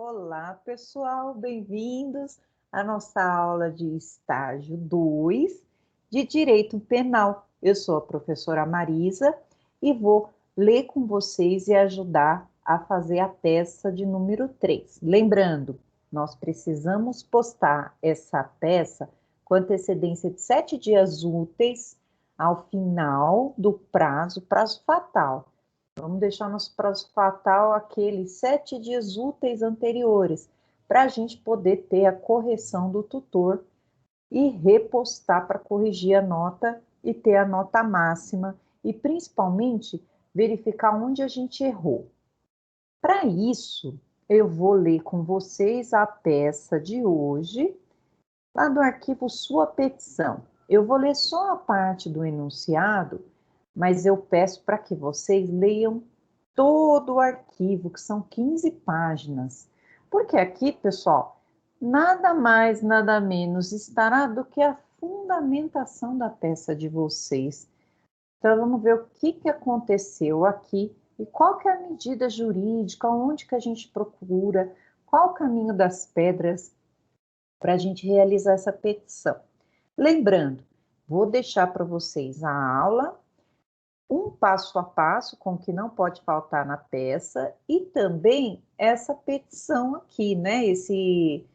Olá, pessoal, bem-vindos à nossa aula de estágio 2 de Direito Penal. Eu sou a professora Marisa e vou ler com vocês e ajudar a fazer a peça de número 3. Lembrando, nós precisamos postar essa peça com antecedência de 7 dias úteis ao final do prazo fatal. Vamos deixar nosso prazo fatal aqueles 7 dias úteis anteriores, para a gente poder ter a correção do tutor e repostar para corrigir a nota e ter a nota máxima e principalmente verificar onde a gente errou. Para isso, eu vou ler com vocês a peça de hoje, lá do arquivo Sua Petição. Eu vou ler só a parte do enunciado, mas eu peço para que vocês leiam todo o arquivo, que são 15 páginas. Porque aqui, pessoal, nada mais, nada menos estará do que a fundamentação da peça de vocês. Então, vamos ver o que aconteceu aqui e qual que é a medida jurídica, onde que a gente procura, qual o caminho das pedras para a gente realizar essa petição. Lembrando, vou deixar para vocês a aula, um passo a passo com o que não pode faltar na peça e também essa petição aqui, né? Esse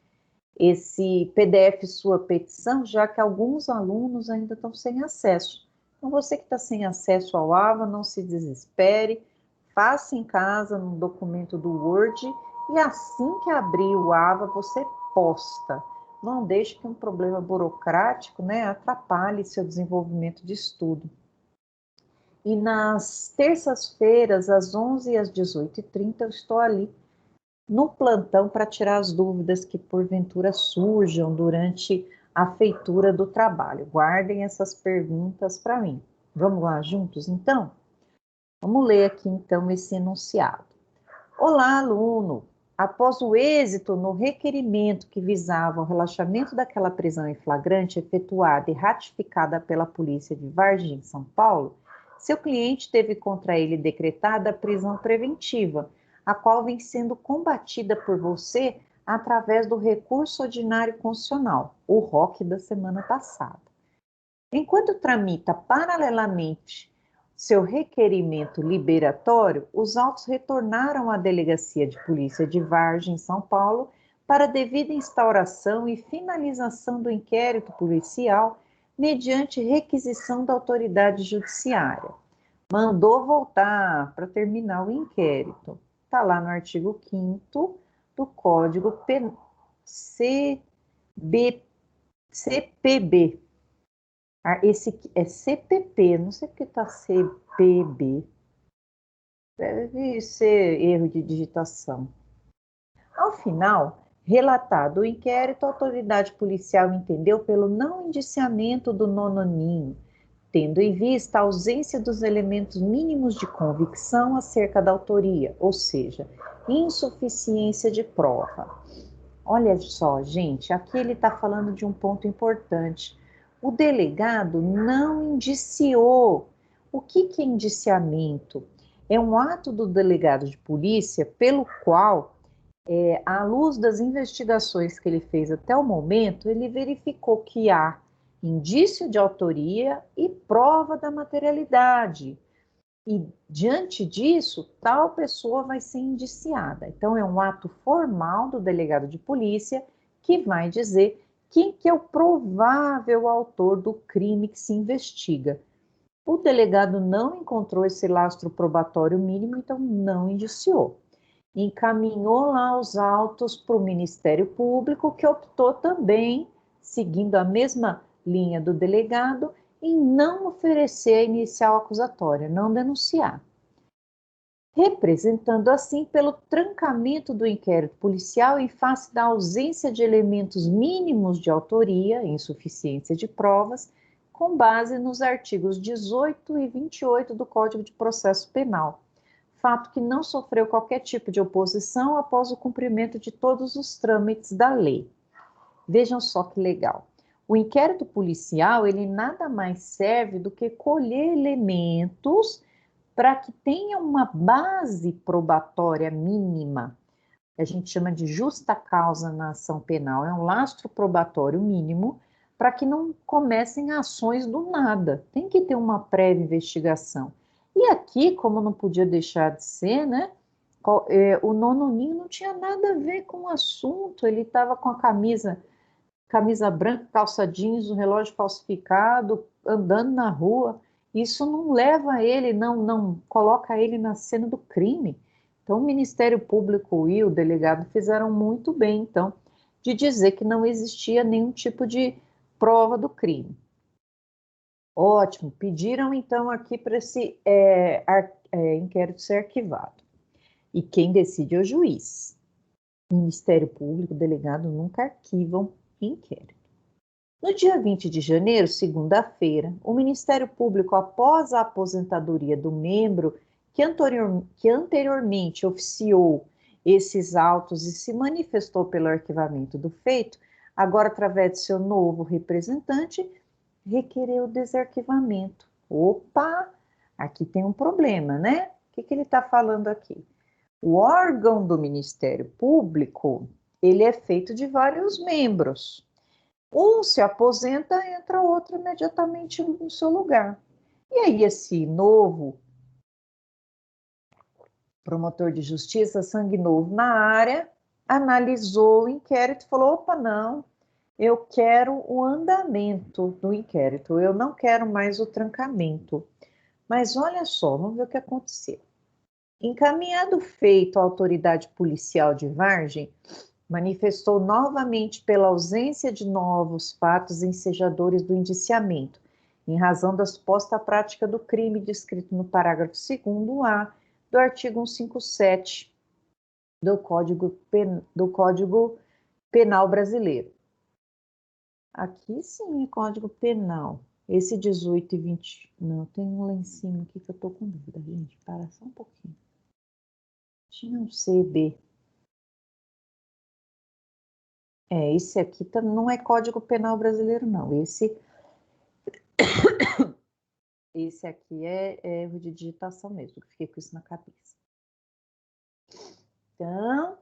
PDF Sua Petição, já que alguns alunos ainda estão sem acesso. Então, você que está sem acesso ao AVA, não se desespere, faça em casa no documento do Word e assim que abrir o AVA, você posta. Não deixe que um problema burocrático, né, atrapalhe seu desenvolvimento de estudo. E nas terças-feiras, às 11h e às 18h30, eu estou ali no plantão para tirar as dúvidas que porventura surjam durante a feitura do trabalho. Guardem essas perguntas para mim. Vamos lá juntos, então? Vamos ler aqui, então, esse enunciado. Olá, aluno! Após o êxito no requerimento que visava o relaxamento daquela prisão em flagrante efetuada e ratificada pela polícia de Varginha, São Paulo, seu cliente teve contra ele decretada a prisão preventiva, a qual vem sendo combatida por você através do recurso ordinário constitucional, o ROC da semana passada. Enquanto tramita paralelamente seu requerimento liberatório, os autos retornaram à Delegacia de Polícia de Vargem, São Paulo, para devida instauração e finalização do inquérito policial mediante requisição da autoridade judiciária. Mandou voltar para terminar o inquérito. Está lá no artigo 5º do Código CPB. Esse é CPP, não sei porque está CPB. Deve ser erro de digitação. Ao final, relatado o inquérito, a autoridade policial entendeu pelo não indiciamento do nonaninho, tendo em vista a ausência dos elementos mínimos de convicção acerca da autoria, ou seja, insuficiência de prova. Olha só, gente, aqui ele está falando de um ponto importante. O delegado não indiciou. O que é indiciamento? É um ato do delegado de polícia pelo qual, à luz das investigações que ele fez até o momento, ele verificou que há indício de autoria e prova da materialidade. E, diante disso, tal pessoa vai ser indiciada. Então, é um ato formal do delegado de polícia que vai dizer quem que é o provável autor do crime que se investiga. O delegado não encontrou esse lastro probatório mínimo, então não indiciou. Encaminhou lá os autos para o Ministério Público, que optou também, seguindo a mesma linha do delegado, em não oferecer a inicial acusatória, não denunciar. Representando assim pelo trancamento do inquérito policial em face da ausência de elementos mínimos de autoria, insuficiência de provas, com base nos artigos 18 e 28 do Código de Processo Penal, fato que não sofreu qualquer tipo de oposição após o cumprimento de todos os trâmites da lei. Vejam só que legal. O inquérito policial, ele nada mais serve do que colher elementos para que tenha uma base probatória mínima, a gente chama de justa causa na ação penal, é um lastro probatório mínimo para que não comecem ações do nada. Tem que ter uma prévia investigação. E aqui, como não podia deixar de ser, né? O Nononinho não tinha nada a ver com o assunto, ele estava com a camisa branca, calça jeans, um relógio falsificado, andando na rua. Isso não leva ele, não coloca ele na cena do crime. Então, o Ministério Público e o delegado fizeram muito bem, então, de dizer que não existia nenhum tipo de prova do crime. Ótimo, pediram então aqui para esse inquérito ser arquivado. E quem decide é o juiz. O Ministério Público, o delegado nunca arquivam inquérito. No dia 20 de janeiro, segunda-feira, o Ministério Público, após a aposentadoria do membro que anteriormente oficiou esses autos e se manifestou pelo arquivamento do feito, agora, através de seu novo representante, requereu o desarquivamento. Opa, aqui tem um problema, né? O que ele está falando aqui? O órgão do Ministério Público, ele é feito de vários membros. Um se aposenta, entra outro imediatamente no seu lugar. E aí esse novo promotor de justiça, sangue novo na área, analisou o inquérito e falou, opa, não, eu quero o andamento do inquérito, eu não quero mais o trancamento. Mas olha só, vamos ver o que aconteceu. Encaminhado o feito à autoridade policial de Vargem, manifestou novamente pela ausência de novos fatos ensejadores do indiciamento, em razão da suposta prática do crime descrito no parágrafo 2º-A do artigo 157 do Código Penal Brasileiro. Aqui sim é Código Penal. Esse 18 e 20... Não, tem um lá em cima aqui que eu tô com dúvida, gente. Para só um pouquinho. Tinha um CB. Esse aqui não é Código Penal Brasileiro, não. Esse aqui é erro de digitação mesmo, que fiquei com isso na cabeça. Então,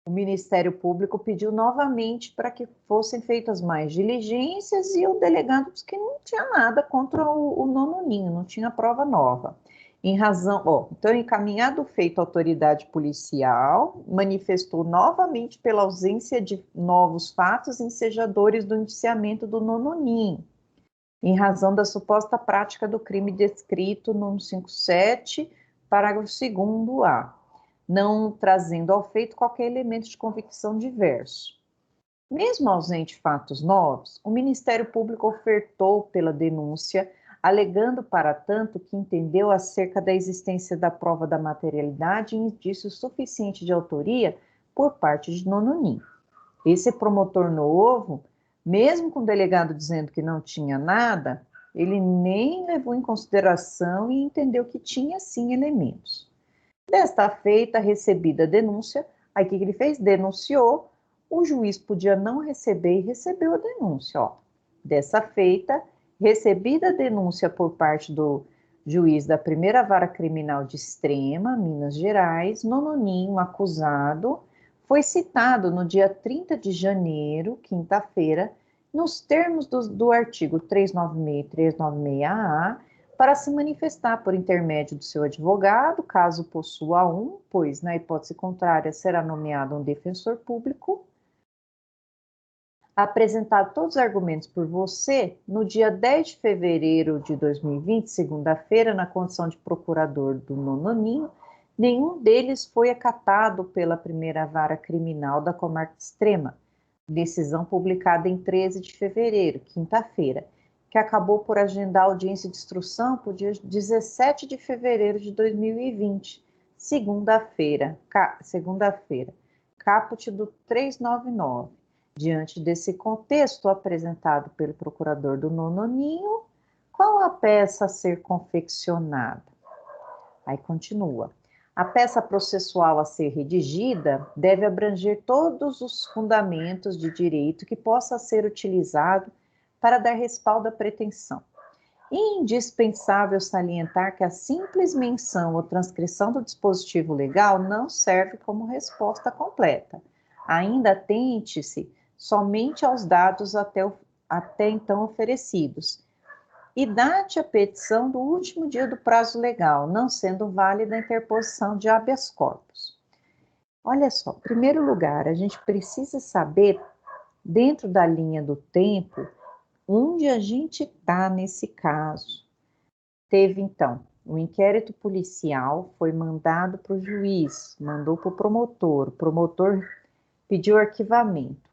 o Ministério Público pediu novamente para que fossem feitas mais diligências e o delegado disse que não tinha nada contra o Nononinho, não tinha prova nova. Em razão, então, encaminhado o feito à autoridade policial, manifestou novamente pela ausência de novos fatos ensejadores do indiciamento do Nononinho, em razão da suposta prática do crime descrito no 157, parágrafo 2º-A, não trazendo ao feito qualquer elemento de convicção diverso. Mesmo ausente fatos novos, o Ministério Público ofertou pela denúncia, alegando, para tanto, que entendeu acerca da existência da prova da materialidade e indício suficiente de autoria por parte de Nononinho. Esse promotor novo, mesmo com o delegado dizendo que não tinha nada, ele nem levou em consideração e entendeu que tinha sim elementos. Desta feita, recebida a denúncia, aí o que ele fez? Denunciou, o juiz podia não receber e recebeu a denúncia. Dessa feita, recebida a denúncia por parte do juiz da primeira vara criminal de Extrema, Minas Gerais, Nononinho, acusado, foi citado no dia 30 de janeiro, quinta-feira, nos termos do artigo 396 e 396-A, para se manifestar por intermédio do seu advogado, caso possua um, pois, na hipótese contrária, será nomeado um defensor público, apresentado todos os argumentos por você, no dia 10 de fevereiro de 2020, segunda-feira, na condição de procurador do Nononinho, nenhum deles foi acatado pela primeira vara criminal da Comarca Extrema, decisão publicada em 13 de fevereiro, quinta-feira, que acabou por agendar a audiência de instrução para o dia 17 de fevereiro de 2020, segunda-feira, caput do 399. Diante desse contexto apresentado pelo procurador do Nononinho, qual a peça a ser confeccionada? Aí continua. A peça processual a ser redigida deve abranger todos os fundamentos de direito que possa ser utilizado para dar respaldo à pretensão. Indispensável salientar que a simples menção ou transcrição do dispositivo legal não serve como resposta completa. Ainda atente-se somente aos dados até então oferecidos. E date a petição do último dia do prazo legal, não sendo válida a interposição de habeas corpus. Olha só, em primeiro lugar, a gente precisa saber, dentro da linha do tempo, onde a gente está nesse caso. Teve, então, o inquérito policial foi mandado para o juiz, mandou para o promotor pediu arquivamento.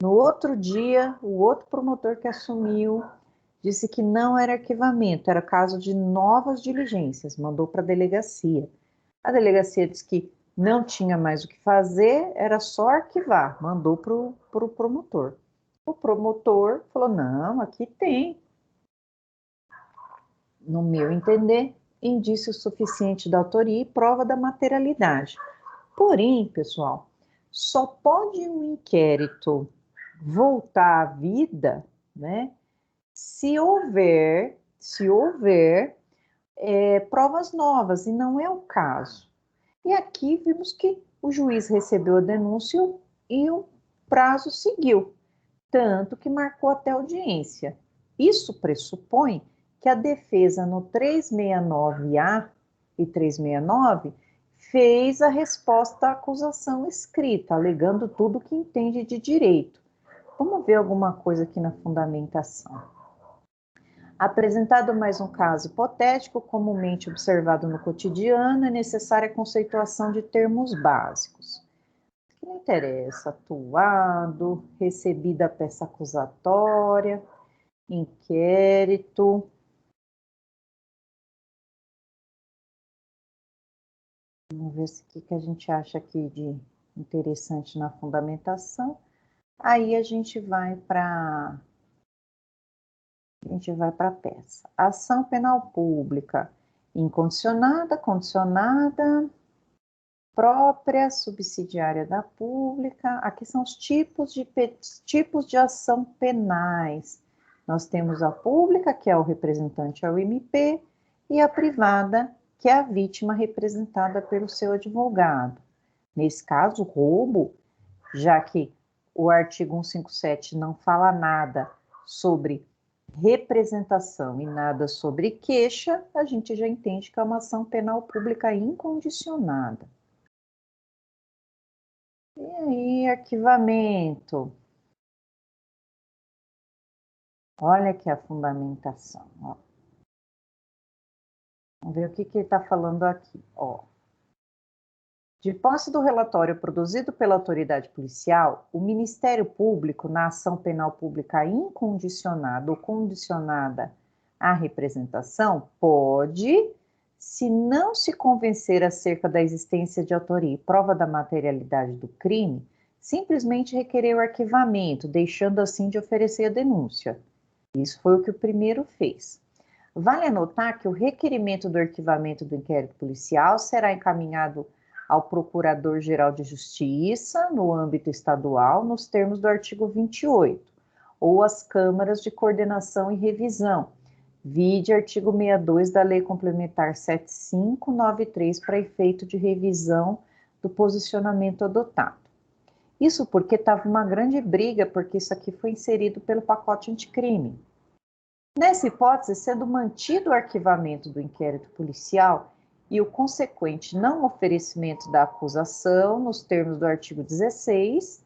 No outro dia, o outro promotor que assumiu disse que não era arquivamento, era caso de novas diligências, mandou para a delegacia. A delegacia disse que não tinha mais o que fazer, era só arquivar, mandou para o promotor. O promotor falou, não, aqui tem, no meu entender, indício suficiente da autoria e prova da materialidade. Porém, pessoal, só pode um inquérito voltar à vida, né, se houver provas novas, e não é o caso. E aqui vimos que o juiz recebeu a denúncia e o prazo seguiu, tanto que marcou até audiência. Isso pressupõe que a defesa no 369A e 369 fez a resposta à acusação escrita, alegando tudo que entende de direito. Vamos ver alguma coisa aqui na fundamentação. Apresentado mais um caso hipotético, comumente observado no cotidiano, é necessária a conceituação de termos básicos. O que não interessa? Atuado, recebida a peça acusatória, inquérito. Vamos ver o que a gente acha aqui de interessante na fundamentação. Aí a gente vai para a peça. Ação penal pública incondicionada, condicionada, própria, subsidiária da pública. Aqui são os tipos de ação penais. Nós temos a pública, que é o representante ao MP, e a privada, que é a vítima representada pelo seu advogado. Nesse caso, roubo, já que o artigo 157 não fala nada sobre representação e nada sobre queixa, a gente já entende que é uma ação penal pública incondicionada. E aí, arquivamento. Olha aqui a fundamentação. Ó. Vamos ver o que ele está falando aqui. Ó. De posse do relatório produzido pela autoridade policial, o Ministério Público, na ação penal pública incondicionada ou condicionada à representação, pode, se não se convencer acerca da existência de autoria e prova da materialidade do crime, simplesmente requerer o arquivamento, deixando assim de oferecer a denúncia. Isso foi o que o primeiro fez. Vale anotar que o requerimento do arquivamento do inquérito policial será encaminhado ao Procurador-Geral de Justiça, no âmbito estadual, nos termos do artigo 28, ou às câmaras de coordenação e revisão, vide artigo 62 da Lei Complementar 7593, para efeito de revisão do posicionamento adotado. Isso porque estava uma grande briga, porque isso aqui foi inserido pelo pacote anticrime. Nessa hipótese, sendo mantido o arquivamento do inquérito policial e o consequente não oferecimento da acusação, nos termos do artigo 16,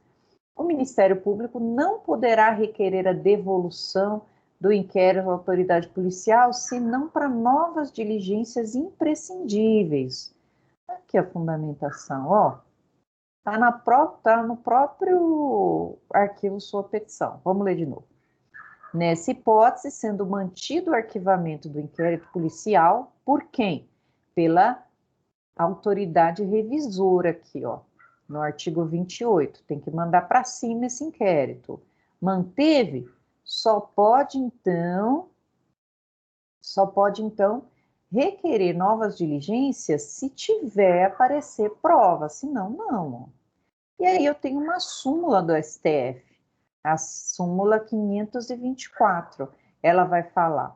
o Ministério Público não poderá requerer a devolução do inquérito à autoridade policial, senão para novas diligências imprescindíveis. Aqui a fundamentação, ó. Está no próprio arquivo sua petição. Vamos ler de novo. Nessa hipótese, sendo mantido o arquivamento do inquérito policial, por quem? Pela autoridade revisora aqui, ó, no artigo 28. Tem que mandar para cima esse inquérito. Manteve? Só pode então requerer novas diligências se tiver aparecer prova, senão não. Ó. E aí eu tenho uma súmula do STF, a súmula 524. Ela vai falar: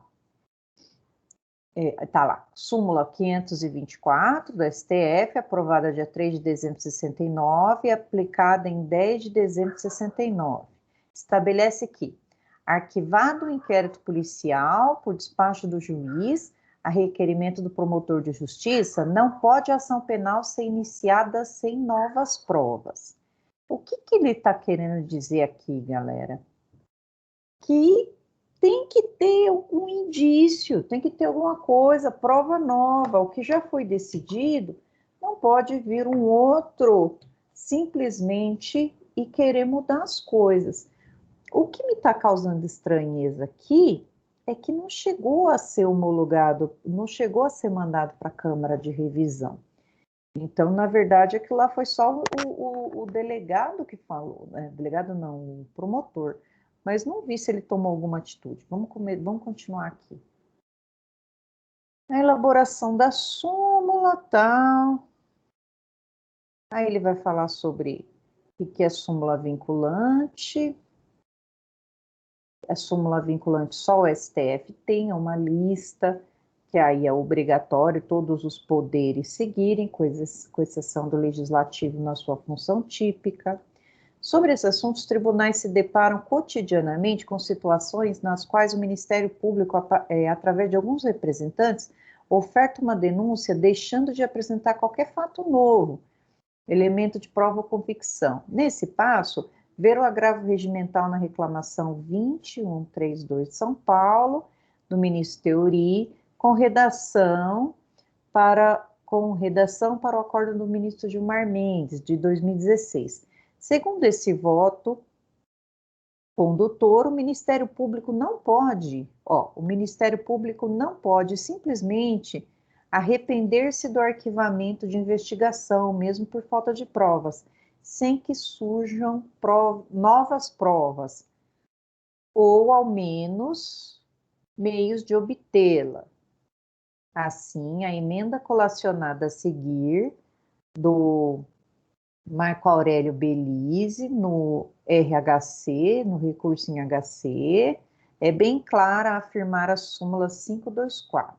tá lá, súmula 524 do STF, aprovada dia 3 de dezembro de 69 e aplicada em 10 de dezembro de 69. Estabelece que, arquivado o inquérito policial por despacho do juiz, a requerimento do promotor de justiça, não pode a ação penal ser iniciada sem novas provas. O que ele está querendo dizer aqui, galera? Que tem que ter algum indício, tem que ter alguma coisa, prova nova. O que já foi decidido, não pode vir um outro simplesmente e querer mudar as coisas. O que me está causando estranheza aqui é que não chegou a ser homologado, não chegou a ser mandado para a Câmara de Revisão. Então, na verdade, aquilo lá foi só o delegado que falou, né? Delegado não, o promotor. Mas não vi se ele tomou alguma atitude. Vamos continuar aqui. A elaboração da súmula, tal. Aí ele vai falar sobre o que é súmula vinculante. A súmula vinculante só o STF tem uma lista, que aí é obrigatório todos os poderes seguirem, com exceção do legislativo na sua função típica. Sobre esse assunto, os tribunais se deparam cotidianamente com situações nas quais o Ministério Público, através de alguns representantes, oferta uma denúncia deixando de apresentar qualquer fato novo, elemento de prova ou convicção. Nesse passo, ver o agravo regimental na reclamação 2132 de São Paulo, do ministro Teori, com redação para o acordo do ministro Gilmar Mendes, de 2016. Segundo esse voto condutor, o Ministério Público não pode simplesmente arrepender-se do arquivamento de investigação, mesmo por falta de provas, sem que surjam novas provas, ou ao menos meios de obtê-la. Assim, a emenda colacionada a seguir do Marco Aurélio Belize, no RHC, no recurso em HC, é bem clara a afirmar a súmula 524.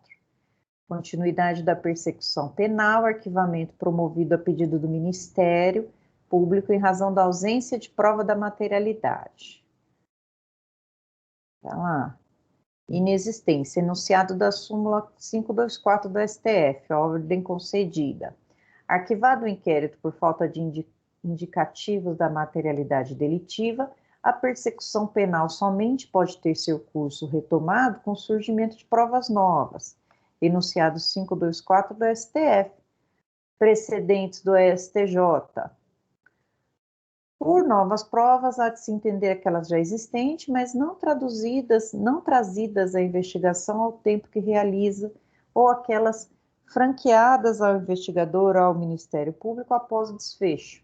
Continuidade da persecução penal, arquivamento promovido a pedido do Ministério Público em razão da ausência de prova da materialidade. Tá lá. Inexistência, enunciado da súmula 524 do STF, ordem concedida. Arquivado o inquérito por falta de indicativos da materialidade delitiva, a persecução penal somente pode ter seu curso retomado com o surgimento de provas novas. Enunciado 524 do STF. Precedentes do STJ. Por novas provas, há de se entender aquelas já existentes, mas não trazidas à investigação ao tempo que realiza, ou aquelas franqueadas ao investigador ou ao Ministério Público após o desfecho.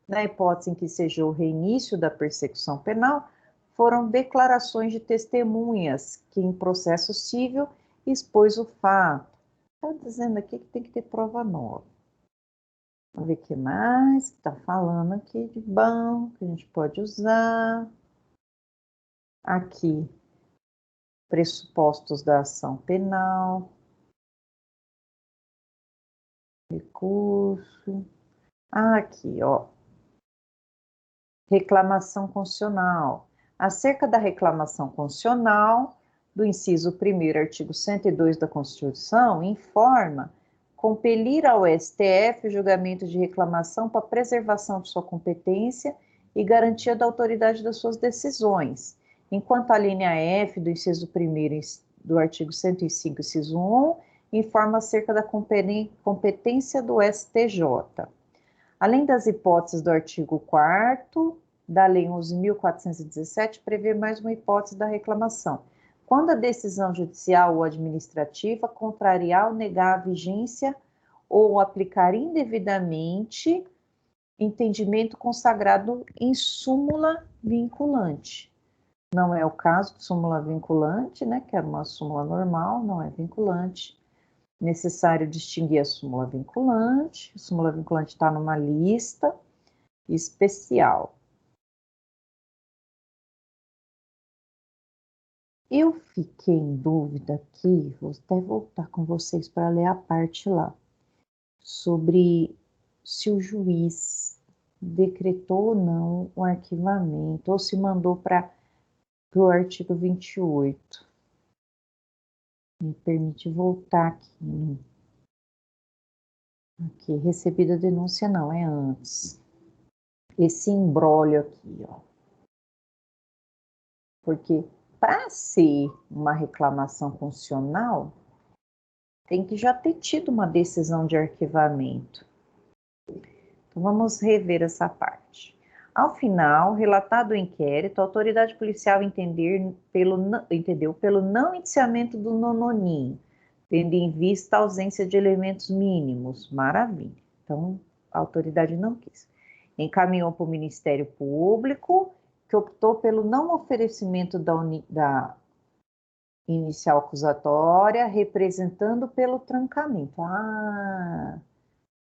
Na hipótese em que seja o reinício da persecução penal, foram declarações de testemunhas que, em processo civil, expôs o fato. Está dizendo aqui que tem que ter prova nova. Vamos ver o que mais está falando aqui de bom, que a gente pode usar. Aqui, pressupostos da ação penal. Recurso. Aqui, ó. Reclamação constitucional. Acerca da reclamação constitucional, do inciso 1º, artigo 102 da Constituição, informa compelir ao STF o julgamento de reclamação para preservação de sua competência e garantia da autoridade das suas decisões, enquanto a linha F do inciso 1º do artigo 105, inciso 1, informa acerca da competência do STJ. Além das hipóteses do artigo 4º da Lei 11.417, prevê mais uma hipótese da reclamação. Quando a decisão judicial ou administrativa contrariar ou negar a vigência ou aplicar indevidamente entendimento consagrado em súmula vinculante. Não é o caso de súmula vinculante, né, que é uma súmula normal, não é vinculante. Necessário distinguir a súmula vinculante. A súmula vinculante está numa lista especial. Eu fiquei em dúvida aqui, vou até voltar com vocês para ler a parte lá, sobre se o juiz decretou ou não o arquivamento, ou se mandou para o artigo 28. Me permite voltar aqui. Aqui, recebida a denúncia não, é antes. Esse imbróglio aqui, ó. Porque para ser uma reclamação constitucional, tem que já ter tido uma decisão de arquivamento. Então, vamos rever essa parte. Ao final, relatado o inquérito, a autoridade policial entendeu pelo não indiciamento do nononinho, tendo em vista a ausência de elementos mínimos. Maravilha. Então, a autoridade não quis. Encaminhou para o Ministério Público, que optou pelo não oferecimento da inicial acusatória, representando pelo trancamento. Ah,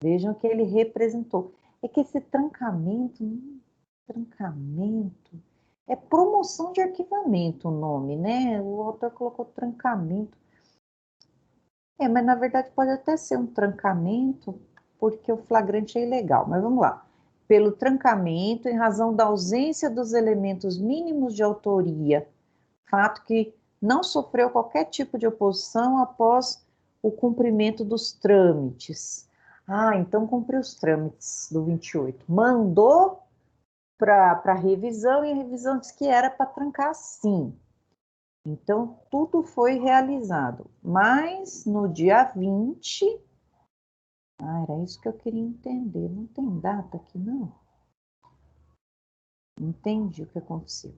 vejam que ele representou. É que esse trancamento é promoção de arquivamento o nome, né? O autor colocou trancamento. Mas na verdade pode até ser um trancamento, porque o flagrante é ilegal. Mas vamos lá. Pelo trancamento, em razão da ausência dos elementos mínimos de autoria, fato que não sofreu qualquer tipo de oposição após o cumprimento dos trâmites. Ah, então cumpriu os trâmites do 28. Mandou para revisão e a revisão disse que era para trancar sim. Então, tudo foi realizado. Mas no dia 20, era isso que eu queria entender. Não tem data aqui, não? Entendi o que aconteceu.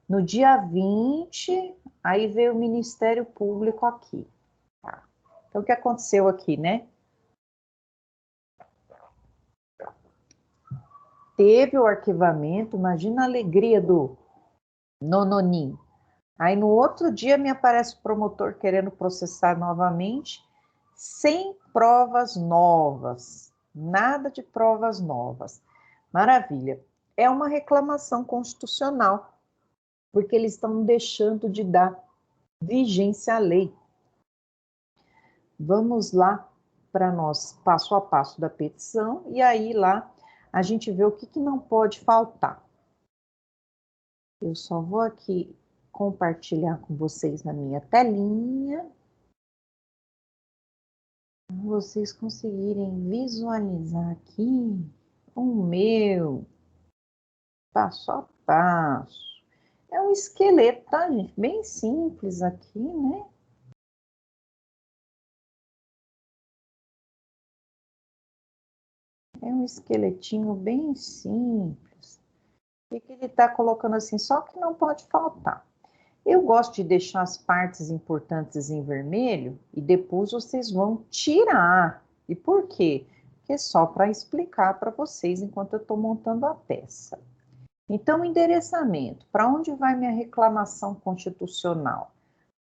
No dia 20, aí veio o Ministério Público aqui. Tá. Então, o que aconteceu aqui, né? Teve o arquivamento, imagina a alegria do nononinho. Aí no outro dia me aparece o promotor querendo processar novamente, sem provas novas, nada de provas novas. Maravilha. É uma reclamação constitucional, porque eles estão deixando de dar vigência à lei. Vamos lá para nós, passo a passo da petição, e aí lá a gente vê o que não pode faltar. Eu só vou aqui compartilhar com vocês na minha telinha, para vocês conseguirem visualizar aqui o meu passo a passo. É um esqueleto, tá, gente? Bem simples aqui, né? É um esqueletinho bem simples. O que ele está colocando assim? Só que não pode faltar. Eu gosto de deixar as partes importantes em vermelho e depois vocês vão tirar. E por quê? Porque é só para explicar para vocês enquanto eu estou montando a peça. Então, endereçamento. Para onde vai minha reclamação constitucional?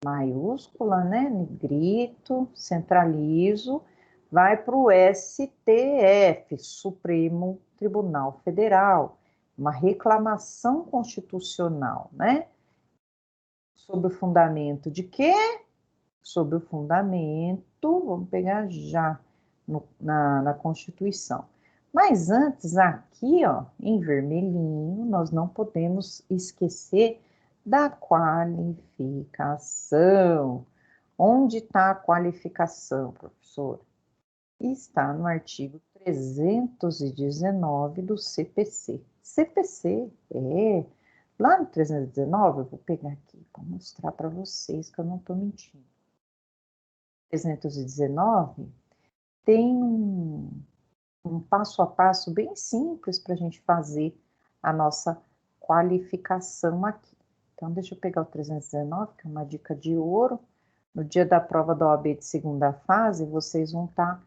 Maiúscula, né? Negrito, centralizo. Vai para o STF, Supremo Tribunal Federal. Uma reclamação constitucional, né? Sob o fundamento de quê? Sob o fundamento, vamos pegar já na Constituição. Mas antes, aqui, ó, em vermelhinho, nós não podemos esquecer da qualificação. Onde está a qualificação, professor? Está no artigo 319 do CPC. CPC, lá no 319, eu vou pegar aqui para mostrar para vocês que eu não estou mentindo. 319 tem um passo a passo bem simples para a gente fazer a nossa qualificação aqui. Então, deixa eu pegar o 319, que é uma dica de ouro. No dia da prova da OAB de segunda fase, vocês vão estar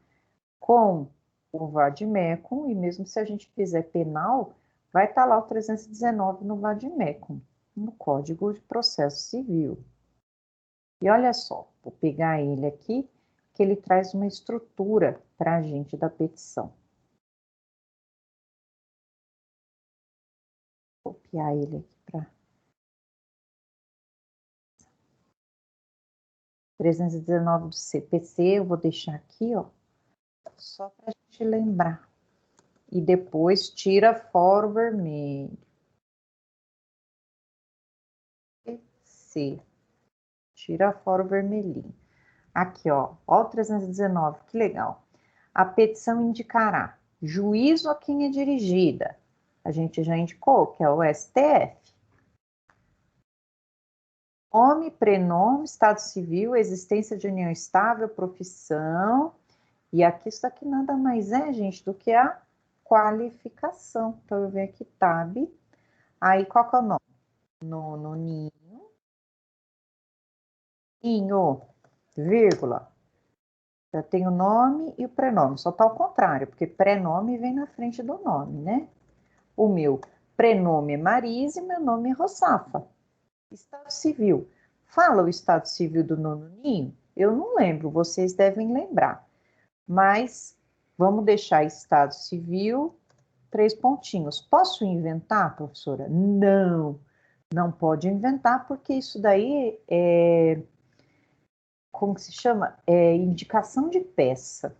com o vade-mecum, e mesmo se a gente fizer penal, vai estar lá o 319 no vade-mecum, no Código de Processo Civil. E olha só, vou pegar ele aqui, que ele traz uma estrutura para a gente da petição. Vou copiar ele aqui para... 319 do CPC, eu vou deixar aqui, ó, só para a gente lembrar. E depois tira fora o vermelho. C. Tira fora o vermelhinho. Aqui, ó o 319, que legal. A petição indicará juízo a quem é dirigida. A gente já indicou, que é o STF. Nome, prenome, estado civil, existência de união estável, profissão. E aqui, isso aqui nada mais é, gente, do que a qualificação. Então, eu venho aqui, tab. Aí, qual que é o nome? Noninho. Ninho, vírgula. Já tem o nome e o prenome. Só tá ao contrário, porque prenome vem na frente do nome, né? O meu prenome é Marisa e meu nome é Rosafa. Estado civil. Fala o estado civil do noninho? Eu não lembro, vocês devem lembrar. Mas vamos deixar estado civil, 3 pontinhos. Posso inventar, professora? Não, não pode inventar, porque isso daí é, como que se chama? É indicação de peça.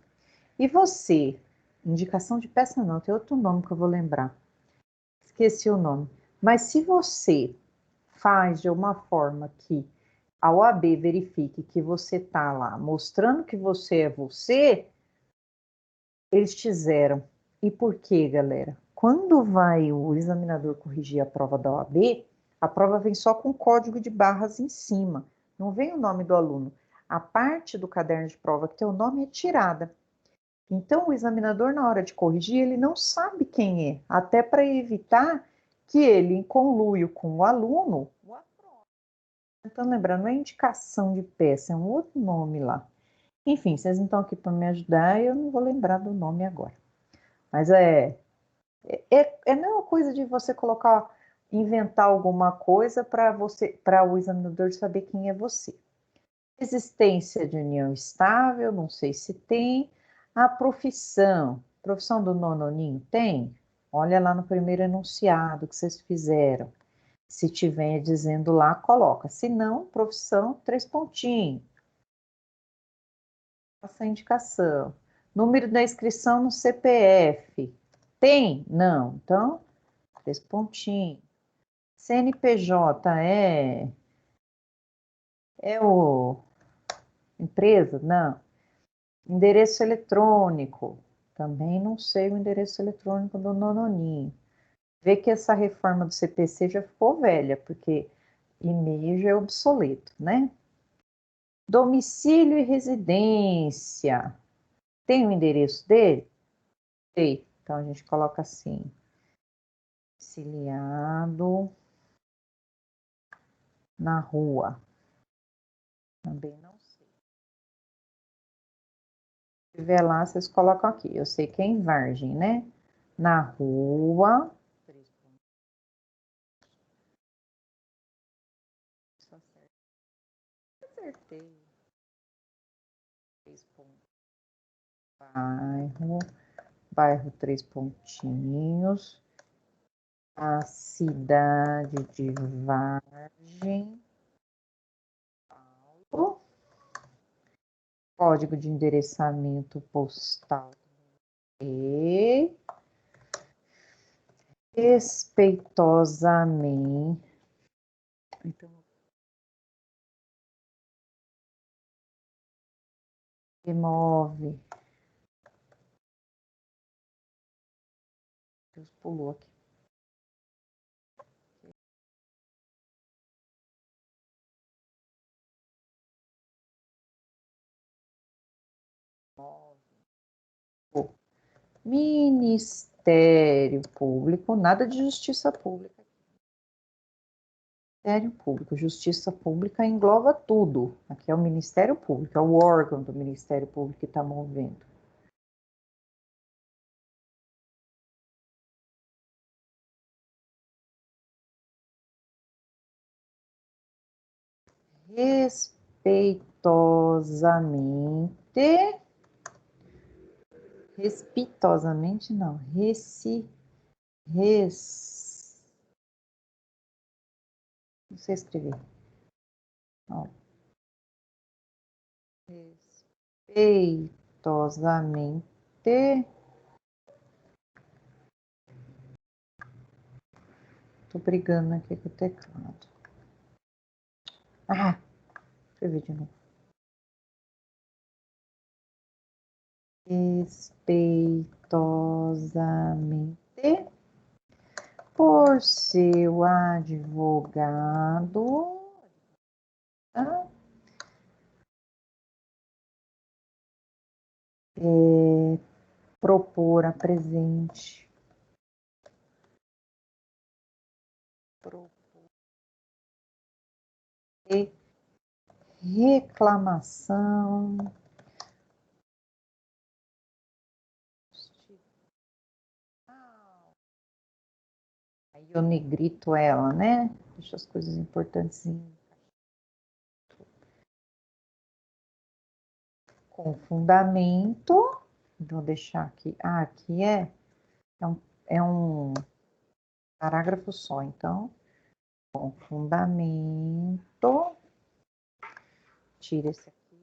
E você? Indicação de peça não, tem outro nome que eu vou lembrar. Esqueci o nome. Mas se você faz de uma forma que a OAB verifique que você está lá mostrando que você é você, eles te zeram. E por quê, galera? Quando vai o examinador corrigir a prova da OAB, a prova vem só com código de barras em cima. Não vem o nome do aluno. A parte do caderno de prova que tem o nome é tirada. Então, o examinador, na hora de corrigir, ele não sabe quem é, até para evitar que ele, em conluio com o aluno, o aprove. Então, lembrando, não é indicação de peça, é um outro nome lá. Enfim, vocês não estão aqui para me ajudar, eu não vou lembrar do nome agora. Mas é a mesma coisa de você colocar, inventar alguma coisa para o examinador saber quem é você. Existência de união estável, não sei se tem. A profissão do nononinho tem? Olha lá no primeiro enunciado que vocês fizeram. Se tiver dizendo lá, coloca. Se não, profissão, 3 pontinhos. Essa indicação. Número da inscrição no CPF. Tem? Não. Então, 3 pontinhos. CNPJ é o empresa? Não. Endereço eletrônico. Também não sei o endereço eletrônico do nononinho. Vê que essa reforma do CPC já ficou velha, porque e-mail já é obsoleto, né? Domicílio e residência. Tem o endereço dele? Tem. Então a gente coloca assim: domiciliado na rua. Também não sei. Se tiver lá, vocês colocam aqui. Eu sei que é em Vargem, né? Na rua. Acertei. Bairro 3 pontinhos. A cidade de Vargem. Paulo. Código de endereçamento postal. E respeitosamente. Então, remove. Deus pulou aqui. Ministério Público, nada de Justiça Pública. Ministério Público, Justiça Pública engloba tudo. Aqui é o Ministério Público, é o órgão do Ministério Público que está movendo. Respeitosamente. Respeitosamente, não. Não sei escrever. Ó, respeitosamente. Tô brigando aqui com o teclado. Ah, deixa eu ver de novo. Respeitosamente, por seu advogado, tá? Propor a presente reclamação aí eu negrito ela, né? Deixa as coisas importantes com fundamento. Vou deixar aqui. Ah, aqui é um parágrafo só, então, com fundamento. Tira esse aqui.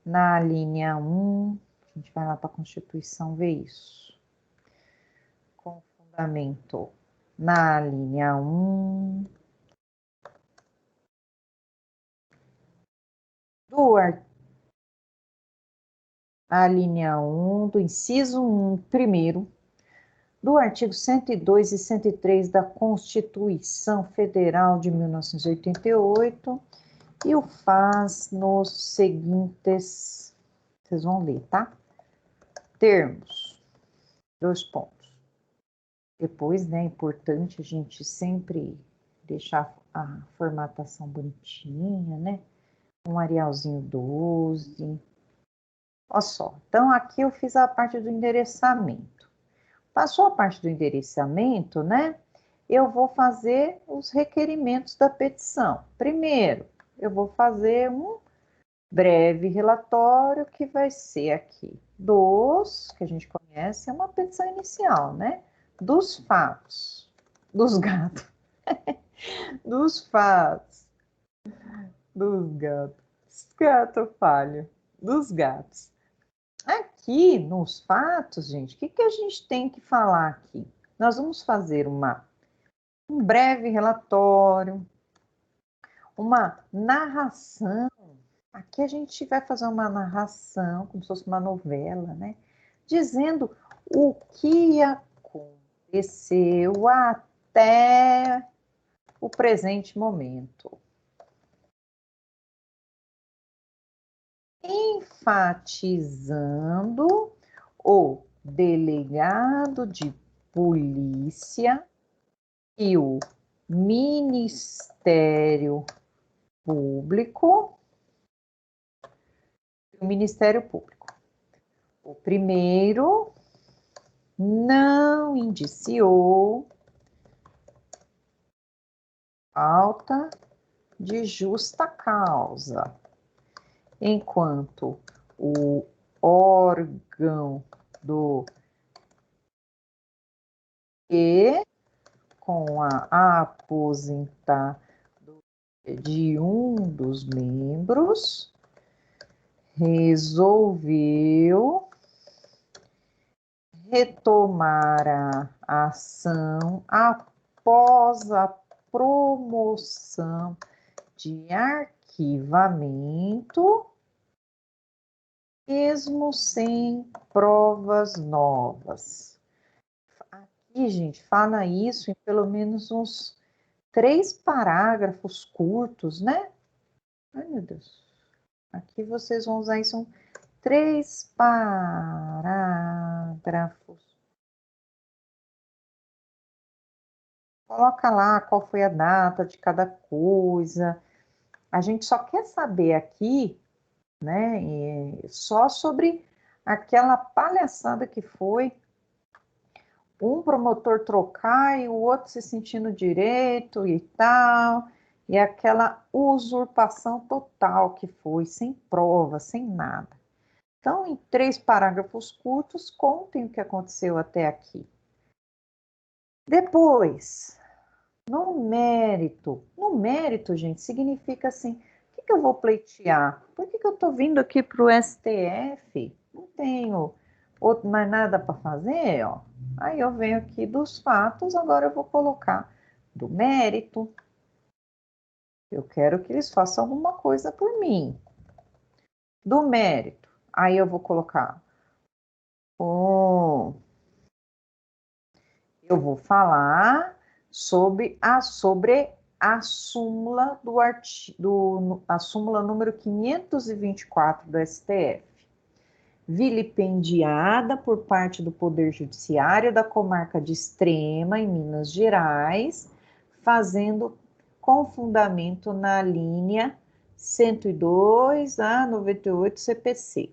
Na linha 1, a gente vai lá para a Constituição ver isso. Com fundamento. Na linha 1 do artigo. A linha 1 do inciso 1, primeiro, do artigo 102 e 103 da Constituição Federal de 1988 e o faz nos seguintes, vocês vão ler, tá? Termos, 2 pontos. Depois, né, é importante a gente sempre deixar a formatação bonitinha, né? Um Arialzinho 12. Olha só, então aqui eu fiz a parte do endereçamento. Passou a parte do endereçamento, né? Eu vou fazer os requerimentos da petição. Primeiro, eu vou fazer um breve relatório que vai ser aqui dos, que a gente conhece, é uma petição inicial, né? Dos fatos, dos gatos, dos fatos, dos gatos, gato falho, dos gatos. Aqui nos fatos, gente, o que a gente tem que falar aqui? Nós vamos fazer um breve relatório, uma narração. Aqui a gente vai fazer uma narração, como se fosse uma novela, né? Dizendo o que aconteceu até o presente momento. Enfatizando o delegado de polícia e o Ministério Público. O Ministério Público. O primeiro não indiciou falta de justa causa, enquanto o órgão do que, com a aposentadoria de um dos membros, resolveu retomar a ação após a promoção de arquivamento, mesmo sem provas novas. Aqui, gente, fala isso em pelo menos uns 3 parágrafos curtos, né? Ai, meu Deus. Aqui vocês vão usar isso, 3 parágrafos. Coloca lá qual foi a data de cada coisa. A gente só quer saber aqui, né, só sobre aquela palhaçada que foi um promotor trocar e o outro se sentindo direito e tal, e aquela usurpação total que foi, sem prova, sem nada. Então, em 3 parágrafos curtos, contem o que aconteceu até aqui. Depois, no mérito, gente, significa assim, que eu vou pleitear? Por que eu estou vindo aqui para o STF? Não tenho mais nada para fazer, ó. Aí eu venho aqui dos fatos, agora eu vou colocar do mérito. Eu quero que eles façam alguma coisa por mim. Do mérito. Aí eu vou colocar. Eu vou falar sobre a súmula a súmula número 524 do STF. Vilipendiada por parte do Poder Judiciário da comarca de Extrema, em Minas Gerais, fazendo com fundamento na linha 102 a 98 CPC.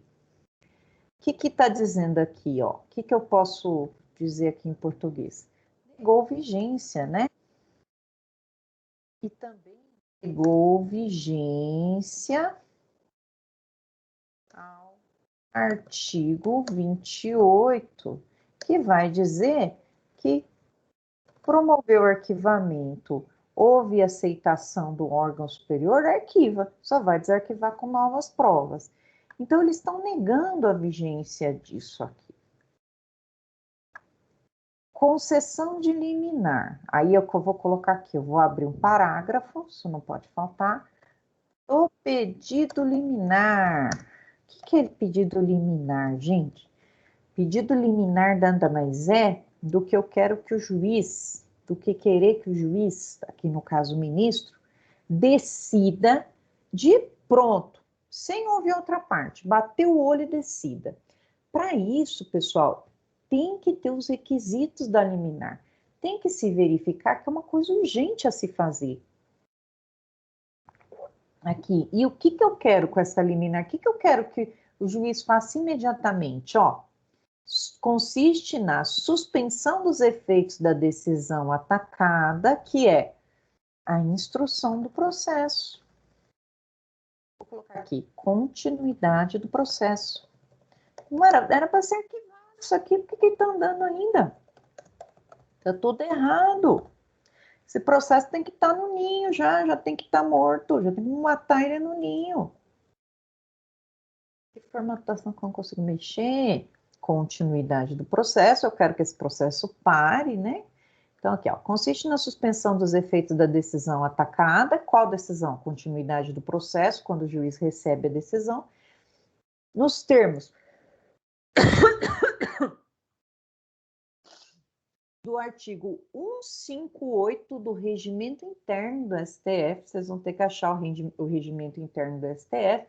O que está dizendo aqui, ó? O que eu posso dizer aqui em português? Negou vigência, né? E também negou vigência ao artigo 28, que vai dizer que promoveu o arquivamento, houve aceitação do órgão superior, arquiva, só vai desarquivar com novas provas. Então, eles estão negando a vigência disso aqui. Concessão de liminar. Aí eu vou colocar aqui, eu vou abrir um parágrafo, isso não pode faltar. O pedido liminar. O que é pedido liminar, gente? Pedido liminar nada mais é do que eu quero que o juiz, do que querer que o juiz, aqui no caso o ministro, decida de pronto, sem ouvir outra parte, bater o olho e decida. Para isso, pessoal, tem que ter os requisitos da liminar. Tem que se verificar que é uma coisa urgente a se fazer. Aqui. E o que eu quero com essa liminar? O que eu quero que o juiz faça imediatamente? Ó, consiste na suspensão dos efeitos da decisão atacada, que é a instrução do processo. Vou colocar aqui, continuidade do processo. Não era para ser arquivado isso aqui, por que está andando ainda? Está tudo errado. Esse processo tem que estar no ninho já tem que estar morto, já tem que matar ele no ninho. Que formatação que eu não consigo mexer? Continuidade do processo, eu quero que esse processo pare, né? Então, aqui, ó, consiste na suspensão dos efeitos da decisão atacada. Qual decisão? Continuidade do processo, quando o juiz recebe a decisão. Nos termos do artigo 158 do Regimento Interno do STF, vocês vão ter que achar o Regimento Interno do STF,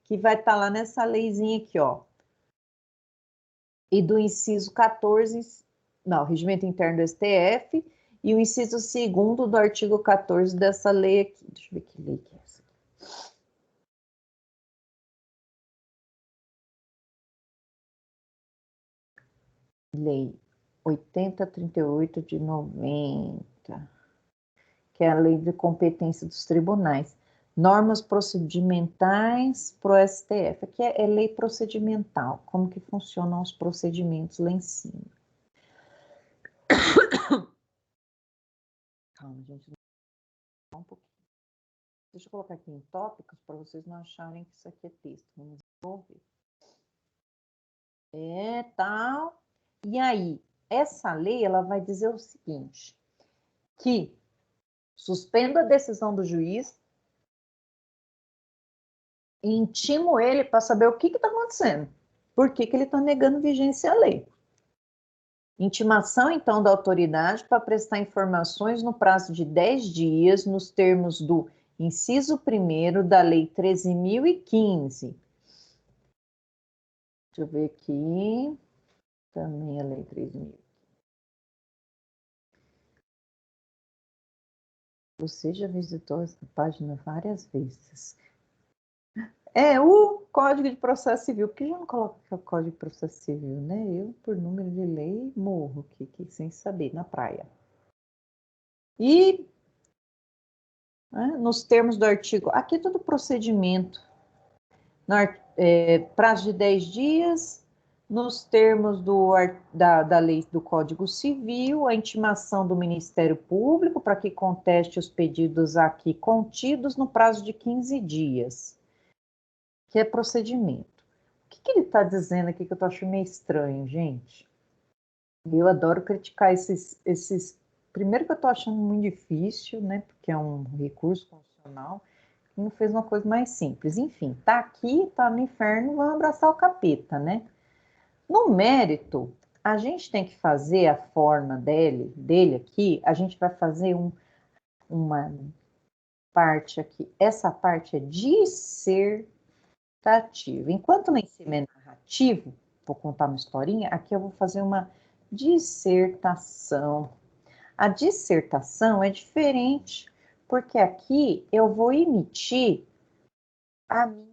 que vai estar lá nessa leizinha aqui, ó. E do inciso 14, não, Regimento Interno do STF, e o inciso 2º do artigo 14 dessa lei aqui. Deixa eu ver que lei que é essa. Lei 8038 de 90, que é a lei de competência dos tribunais. Normas procedimentais para o STF. Aqui é lei procedimental, como que funcionam os procedimentos lá em cima. Calma, gente. Um pouquinho. Deixa eu colocar aqui em tópicos para vocês não acharem que isso aqui é texto. Vamos desenvolver. Tal. E aí, essa lei, ela vai dizer o seguinte, que suspendo a decisão do juiz e intimo ele para saber o que está acontecendo. Por que ele está negando vigência à lei. Intimação, então, da autoridade para prestar informações no prazo de 10 dias, nos termos do inciso 1º da Lei 13.015. Deixa eu ver aqui. Também a Lei 13.015. Você já visitou essa página várias vezes. É o Código de Processo Civil, porque já não coloca que é o Código de Processo Civil, né? Eu, por número de lei, morro aqui sem saber, na praia. E nos termos do artigo, aqui todo procedimento, prazo de 10 dias, nos termos da lei do Código Civil, a intimação do Ministério Público para que conteste os pedidos aqui contidos no prazo de 15 dias, que é procedimento. O que ele está dizendo aqui que eu estou achando meio estranho, gente? Eu adoro criticar esses... Primeiro que eu estou achando muito difícil, né? Porque é um recurso constitucional, que não fez uma coisa mais simples. Enfim, tá aqui, tá no inferno, vamos abraçar o capeta, né? No mérito, a gente tem que fazer a forma dele aqui, a gente vai fazer uma parte aqui. Essa parte é dissertativa. Enquanto lá em cima é narrativo, vou contar uma historinha, aqui eu vou fazer uma dissertação. A dissertação é diferente, porque aqui eu vou emitir a minha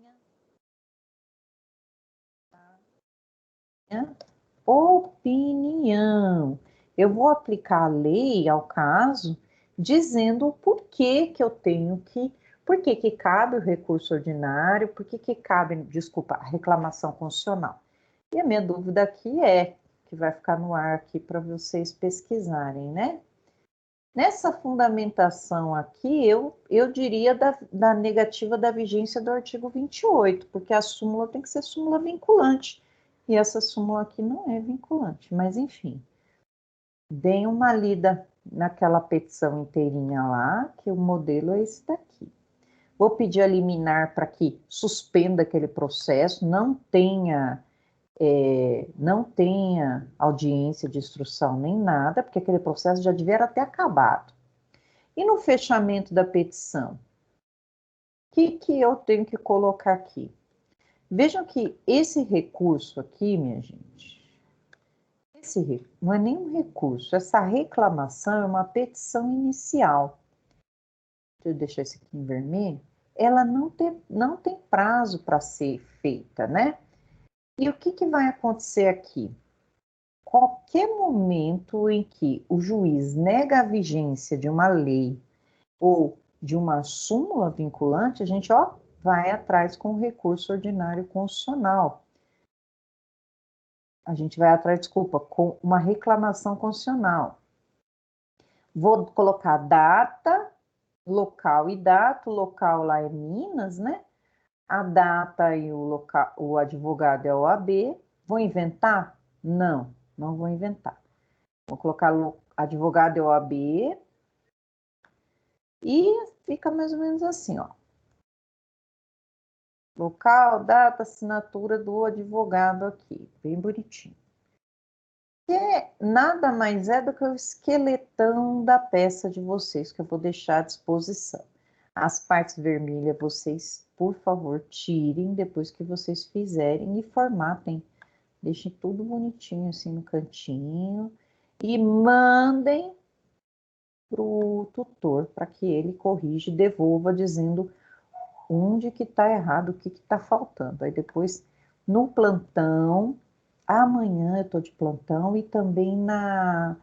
opinião. Eu vou aplicar a lei ao caso, dizendo o porquê que eu tenho que, por que cabe o recurso ordinário, por que cabe, desculpa, a reclamação constitucional. E a minha dúvida aqui que vai ficar no ar aqui para vocês pesquisarem, né? Nessa fundamentação aqui, eu diria da negativa da vigência do artigo 28, porque a súmula tem que ser súmula vinculante. E essa súmula aqui não é vinculante, mas enfim. Deem uma lida naquela petição inteirinha lá, que o modelo é esse daqui. Vou pedir a liminar para que suspenda aquele processo, não tenha audiência de instrução nem nada, porque aquele processo já devia ter acabado. E no fechamento da petição, o que eu tenho que colocar aqui? Vejam que esse recurso aqui, minha gente, não é nenhum recurso, essa reclamação é uma petição inicial. Deixa eu deixar isso aqui em vermelho. Ela não tem prazo para ser feita, né? E o que vai acontecer aqui? Qualquer momento em que o juiz nega a vigência de uma lei ou de uma súmula vinculante, a gente vai atrás com o recurso ordinário constitucional. A gente vai atrás, desculpa, com uma reclamação constitucional. Vou colocar data, local e data, o local lá é Minas, né? A data e o advogado é a OAB. Vou inventar? Não, não vou inventar. Vou colocar advogado é a OAB e fica mais ou menos assim, ó. Local, data, assinatura do advogado aqui, bem bonitinho. Que nada mais é do que o esqueletão da peça de vocês, que eu vou deixar à disposição. As partes vermelhas vocês, por favor, tirem depois que vocês fizerem e formatem. Deixem tudo bonitinho assim no cantinho e mandem para o tutor para que ele corrija e devolva dizendo onde que está errado, o que está faltando. Aí depois, no plantão, amanhã eu estou de plantão e também na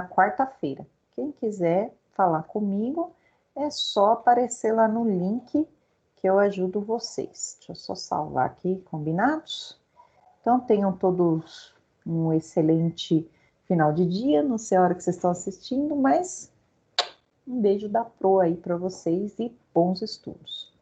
quarta-feira. Quem quiser falar comigo, é só aparecer lá no link que eu ajudo vocês. Deixa eu só salvar aqui, combinados? Então, tenham todos um excelente final de dia, não sei a hora que vocês estão assistindo, mas um beijo da Pro aí para vocês e bons estudos.